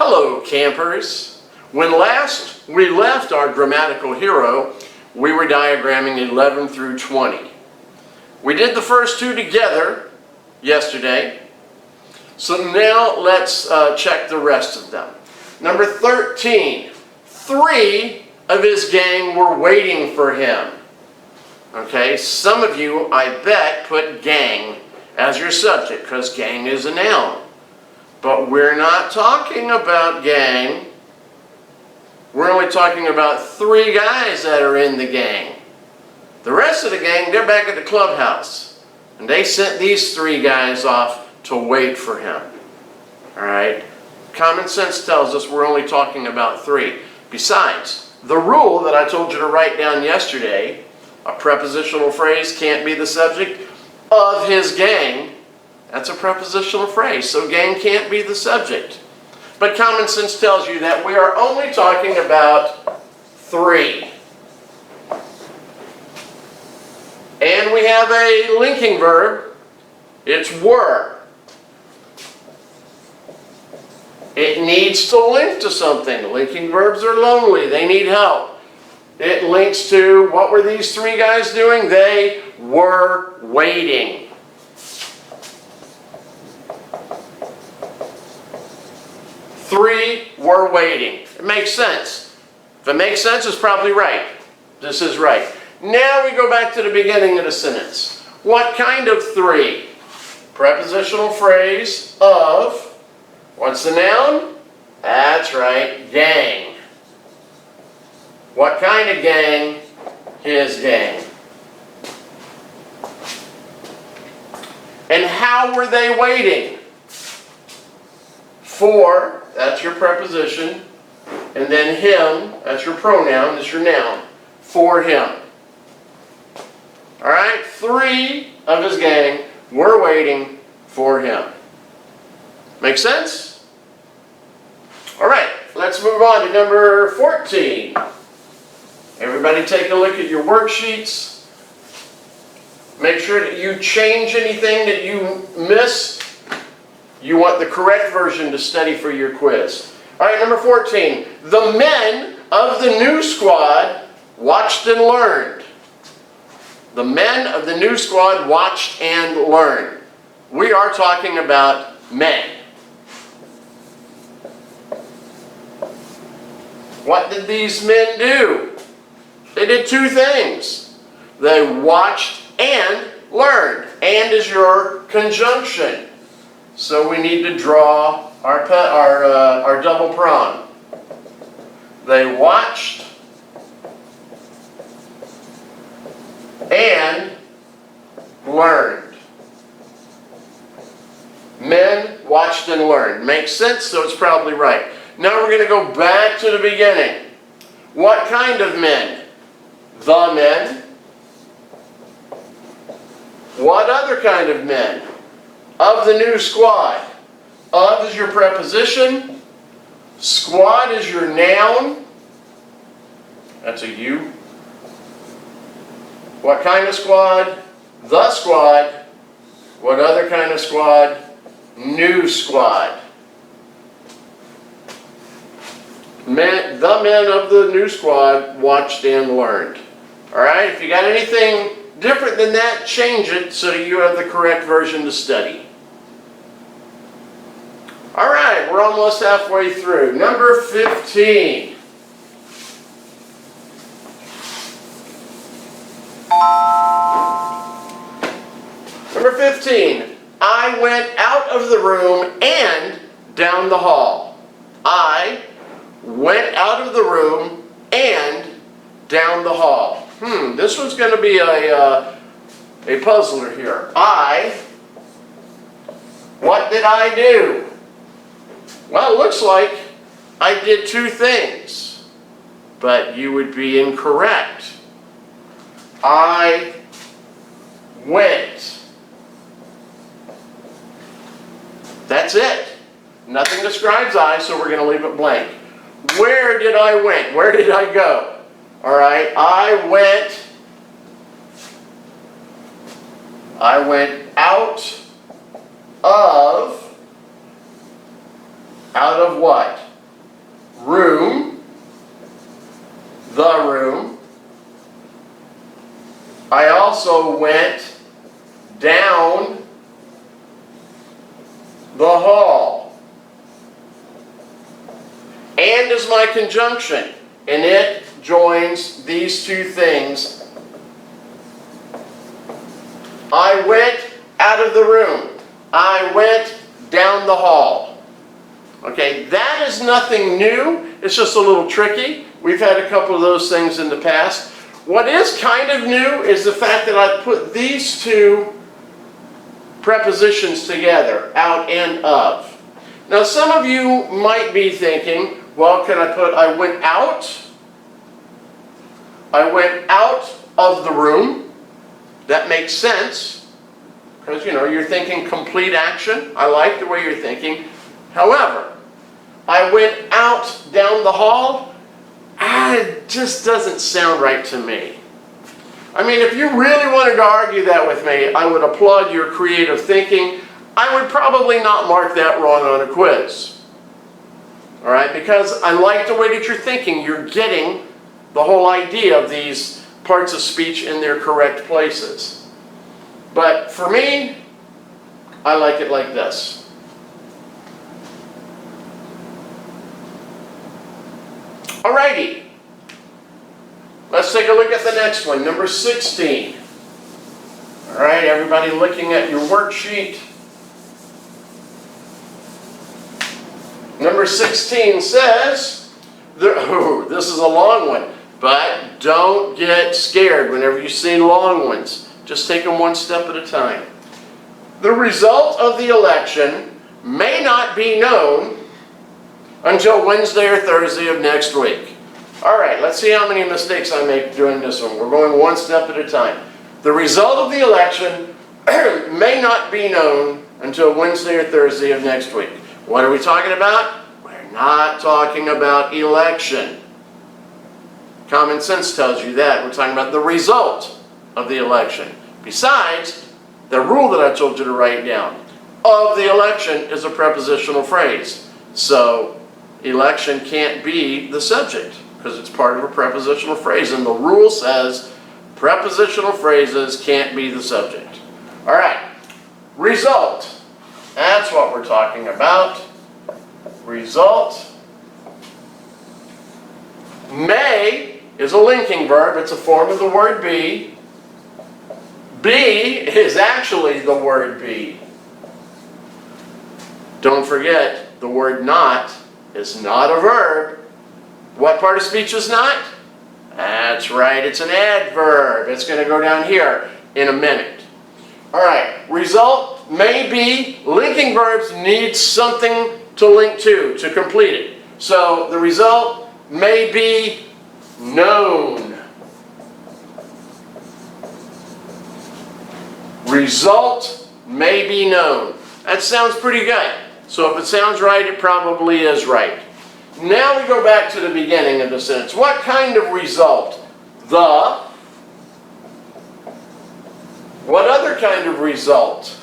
Hello, campers. When last we left our grammatical hero, we were diagramming 11 through 20. We did the first two together yesterday, so now let's check the rest of them. Number 13, 3 of his gang were waiting for him. Okay, some of you, I bet, put gang as your subject because gang is a noun. But we're not talking about gang. We're only talking about 3 guys that are in the gang. The rest of the gang, they're back at the clubhouse. And they sent these 3 guys off to wait for him. Alright? Common sense tells us we're only talking about 3. Besides, the rule that I told you to write down yesterday, a prepositional phrase can't be the subject of his gang. That's a prepositional phrase, so gang can't be the subject. But common sense tells you that we are only talking about 3. And we have a linking verb. It's were. It needs to link to something. Linking verbs are lonely. They need help. It links to, what were these 3 guys doing? They were waiting. 3 were waiting. It makes sense. If it makes sense, it's probably right. This is right. Now we go back to the beginning of the sentence. What kind of 3? Prepositional phrase of, what's the noun? That's right, gang. What kind of gang? His gang. And how were they waiting? For, that's your preposition, and then him, that's your pronoun, that's your noun, for him. Alright, 3 of his gang were waiting for him. Make sense? Alright, let's move on to number 14. Everybody take a look at your worksheets. Make sure that you change anything that you missed. You want the correct version to study for your quiz. Alright, number 14. The men of the new squad watched and learned. The men of the new squad watched and learned. We are talking about men. What did these men do? They did 2 things. They watched and learned. And is your conjunction. So we need to draw our double prong. They watched and learned. Men watched and learned. Makes sense, so it's probably right. Now we're going to go back to the beginning. What kind of men? The men. What other kind of men? Of the new squad. Of is your preposition. Squad is your noun. That's a you. What kind of squad? The squad. What other kind of squad? New squad. The men of the new squad watched and learned. Alright, if you got anything different than that, change it so that you have the correct version to study. Alright, we're almost halfway through. Number 15. Number 15. I went out of the room and down the hall. I went out of the room and down the hall. This one's going to be a puzzler here. What did I do? Well, it looks like I did 2 things, but you would be incorrect. I went. That's it. Nothing describes I, so we're going to leave it blank. Where did I went? Where did I go? Alright, I went out of what? room, the room. I also went down the hall. And is my conjunction, and it joins these two things. I went out of the room. I went down the hall. Okay, that is nothing new. It's just a little tricky. We've had a couple of those things in the past. What is kind of new is the fact that I put these two prepositions together, out and of. Now some of you might be thinking, well, can I put I went out? I went out of the room. That makes sense, because you're thinking complete action. I like the way you're thinking. However, I went out down the hall. It just doesn't sound right to me. I mean, if you really wanted to argue that with me, I would applaud your creative thinking. I would probably not mark that wrong on a quiz. All right, because I like the way that you're thinking. You're getting the whole idea of these parts of speech in their correct places. But for me, I like it like this. Alrighty, let's take a look at the next one, number 16. All right, everybody looking at your worksheet. Number 16 says, this is a long one, but don't get scared whenever you see long ones. Just take them one step at a time. The result of the election may not be known until Wednesday or Thursday of next week. All right, let's see how many mistakes I make doing this one. We're going one step at a time. The result of the election may not be known until Wednesday or Thursday of next week. What are we talking about? We're not talking about election. Common sense tells you that. We're talking about the result of the election. Besides, the rule that I told you to write down of the election is a prepositional phrase. So election can't be the subject because it's part of a prepositional phrase, and the rule says prepositional phrases can't be the subject. All right, result. That's what we're talking about. Result. May is a linking verb. It's a form of the word be. Be is actually the word be. Don't forget, the word not is not a verb. What part of speech is not? That's right, it's an adverb. It's going to go down here in a minute. All right, result may be. Linking verbs need something to link to complete it. So the result may be known. Result may be known. That sounds pretty good. So if it sounds right, it probably is right. Now we go back to the beginning of the sentence. What kind of result? The. What other kind of result?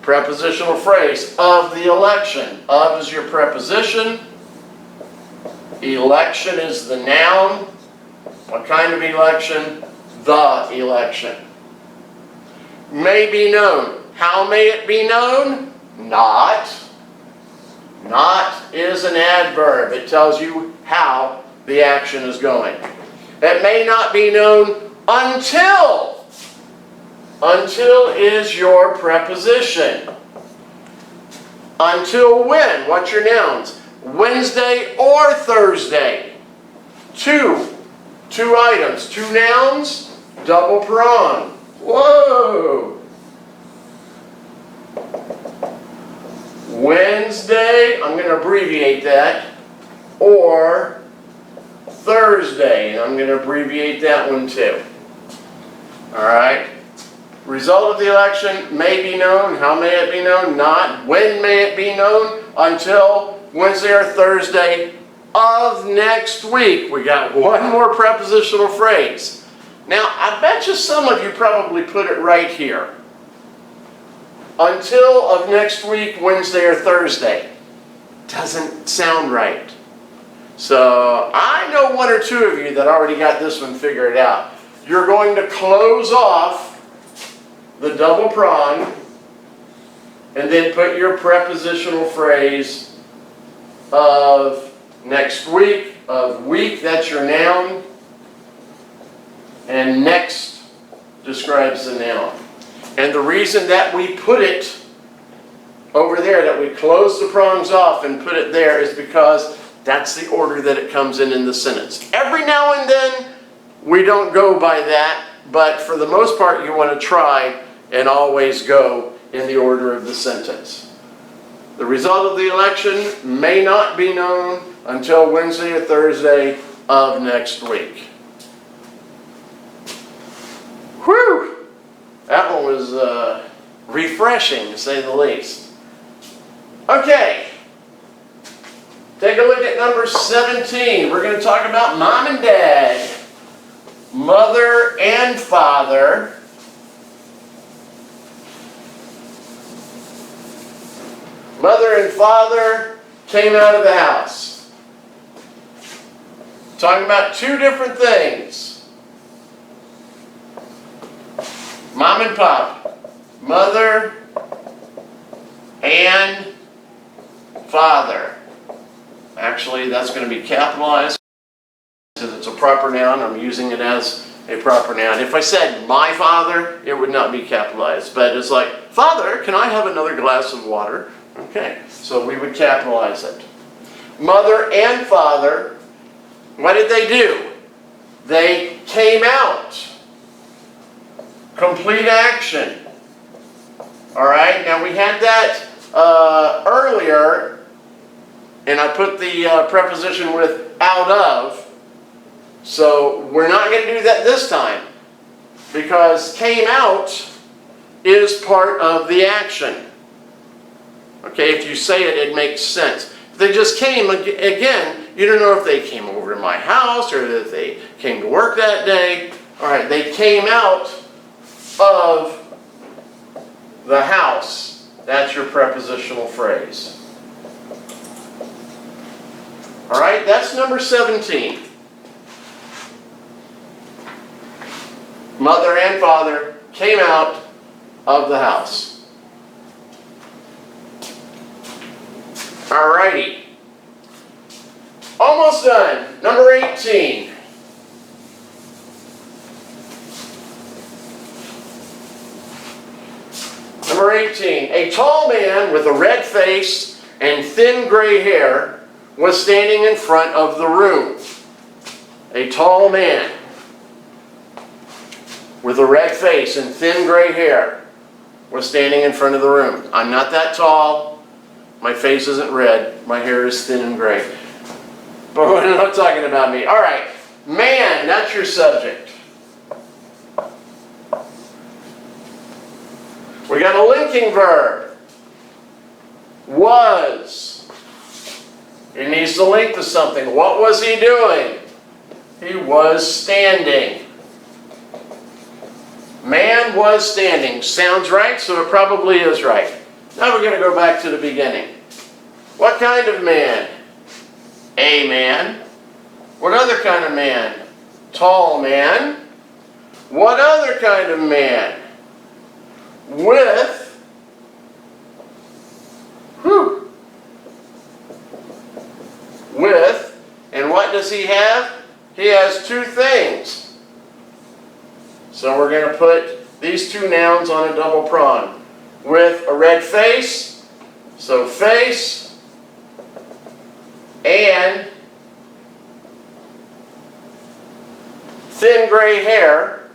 Prepositional phrase, of the election. Of is your preposition. Election is the noun. What kind of election? The election. May be known. How may it be known? Not. Not is an adverb. It tells you how the action is going. It may not be known until. Until is your preposition. Until when? What's your nouns? Wednesday or Thursday. Two items. Two nouns. Double prong. Whoa! Wednesday, I'm going to abbreviate that, or Thursday, and I'm going to abbreviate that one too. All right? Result of the election may be known. How may it be known? Not. When may it be known? Until Wednesday or Thursday of next week. We got one more prepositional phrase. Now, I bet you some of you probably put it right here. Until of next week, Wednesday or Thursday. Doesn't sound right. So I know one or two of you that already got this one figured out. You're going to close off the double prong and then put your prepositional phrase of next week, of week, that's your noun, and next describes the noun. And the reason that we put it over there, that we close the prongs off and put it there, is because that's the order that it comes in the sentence. Every now and then we don't go by that, but for the most part you want to try and always go in the order of the sentence. The result of the election may not be known until Wednesday or Thursday of next week. Whew! That one was refreshing, to say the least. Okay. Take a look at number 17. We're going to talk about mom and dad, mother and father, mother and father came out of the house. Talking about two different things. Mom and pop, mother and father. Actually, that's going to be capitalized because it's a proper noun. I'm using it as a proper noun. If I said my father, it would not be capitalized. But it's like, Father, can I have another glass of water? Okay, so we would capitalize it. Mother and father, what did they do? They came out. Complete action. All right, now we had that earlier, and I put the preposition with out of, so we're not going to do that this time, because came out is part of the action. Okay, if you say it, it makes sense. If they just came, again, you don't know if they came over to my house or if they came to work that day. All right, they came out of the house. That's your prepositional phrase. All right, that's number 17. Mother and father came out of the house. All righty. Almost done. Number 18. Number 18. A tall man with a red face and thin gray hair was standing in front of the room. A tall man with a red face and thin gray hair was standing in front of the room. I'm not that tall. My face isn't red. My hair is thin and gray. But we're not talking about me. All right. Man, that's your subject. We got a linking verb. Was. It needs to link to something. What was he doing? He was standing. Man was standing. Sounds right, so it probably is right. Now we're going to go back to the beginning. What kind of man? A man. What other kind of man? Tall man. What other kind of man? With. With. And what does he have? He has two things. So we're going to put these two nouns on a double prong. With a red face, so face, and thin gray hair,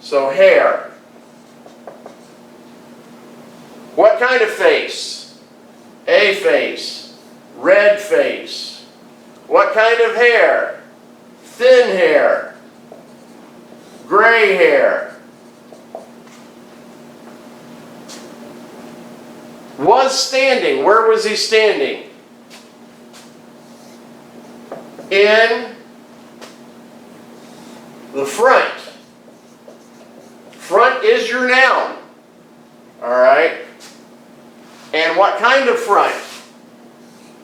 so hair. What kind of face? A face, red face. What kind of hair? Thin hair, gray hair. Was standing. Where was he standing? In the front. Front is your noun. All right? And what kind of front?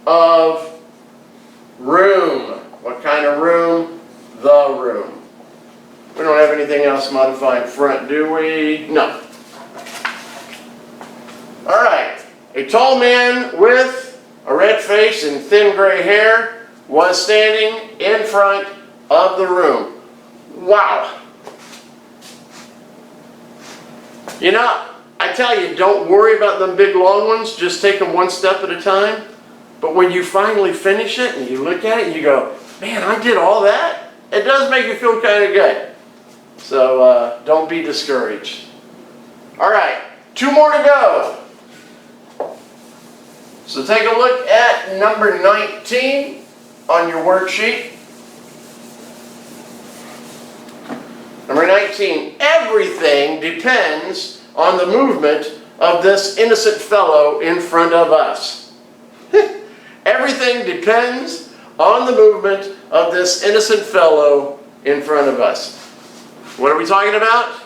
Of Room. What kind of room? The room. We don't have anything else modifying front, do we? No. All right. A tall man with a red face and thin gray hair was standing in front of the room. Wow. You know, I tell you, don't worry about them big long ones. Just take them one step at a time. But when you finally finish it and you look at it and you go, man, I did all that? It does make you feel kind of good. So don't be discouraged. All right, 2 more to go. So take a look at number 19 on your worksheet. Number 19, everything depends on the movement of this innocent fellow in front of us. Everything depends on the movement of this innocent fellow in front of us. What are we talking about?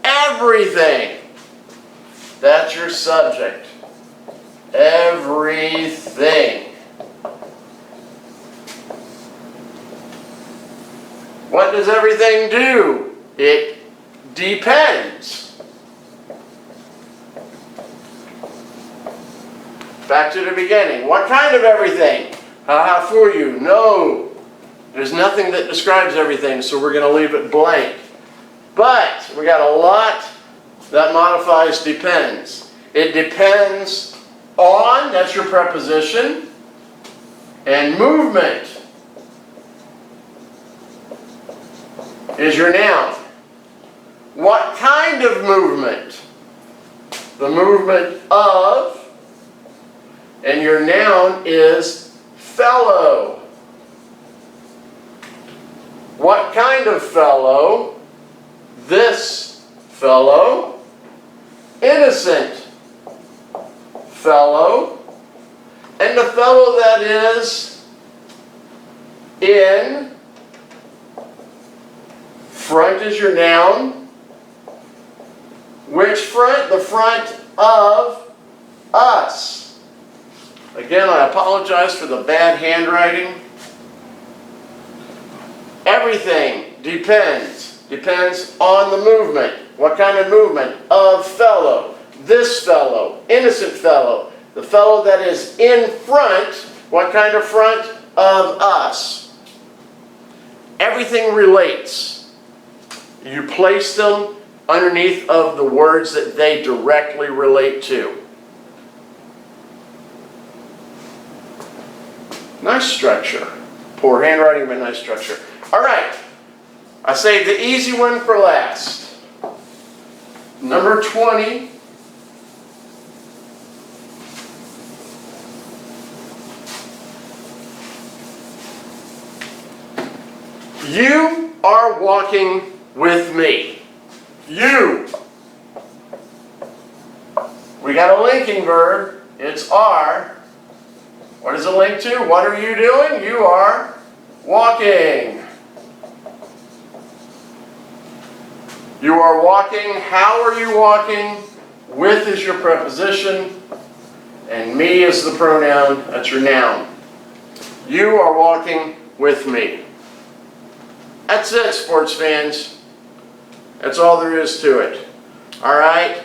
Everything. That's your subject. Everything. What does everything do? It depends. Back to the beginning. What kind of everything? Haha, fool you. No. There's nothing that describes everything, so we're going to leave it blank. But we got a lot that modifies depends. It depends on, that's your preposition, and movement is your noun. What kind of movement? The movement of, and your noun is fellow. What kind of fellow? This fellow. Innocent fellow. And the fellow that is in front is your noun. Which front? The front of us. Again, I apologize for the bad handwriting. Everything depends. Depends on the movement. What kind of movement? Of fellow. This fellow. Innocent fellow. The fellow that is in front. What kind of front? Of us. Everything relates. You place them underneath of the words that they directly relate to. Nice structure. Poor handwriting, but nice structure. All right. I saved the easy one for last. Number 20. You are walking with me. You. We got a linking verb. It's are. What does it link to? What are you doing? You are walking. You are walking. How are you walking? With is your preposition, and me is the pronoun. That's your noun. You are walking with me. That's it, sports fans. That's all there is to it. All right?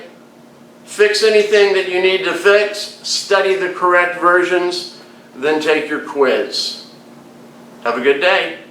Fix anything that you need to fix. Study the correct versions. Then take your quiz. Have a good day.